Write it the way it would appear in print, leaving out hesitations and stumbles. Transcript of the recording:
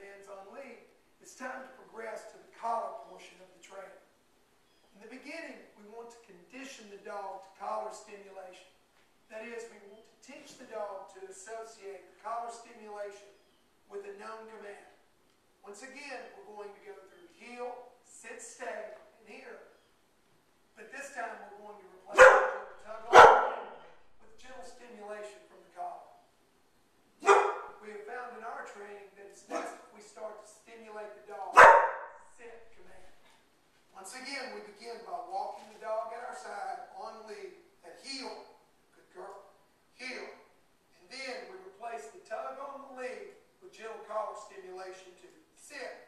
commands on lead, it's time to progress to the collar portion of the training. In the beginning, we want to condition the dog to collar stimulation. That is, we want to teach the dog to associate the collar stimulation with a known command. Once again, we're going to go through heel, sit, stay, and here. But this time, we're going to replace the tug on the hand with gentle stimulation from the collar. We have found in our training that it's best if we start to stimulate the dog with a sit command. Once again, we begin by walking the dog at our side on lead at heel. Good girl. Heel. And then we replace the tug on the lead with gentle collar stimulation to sit.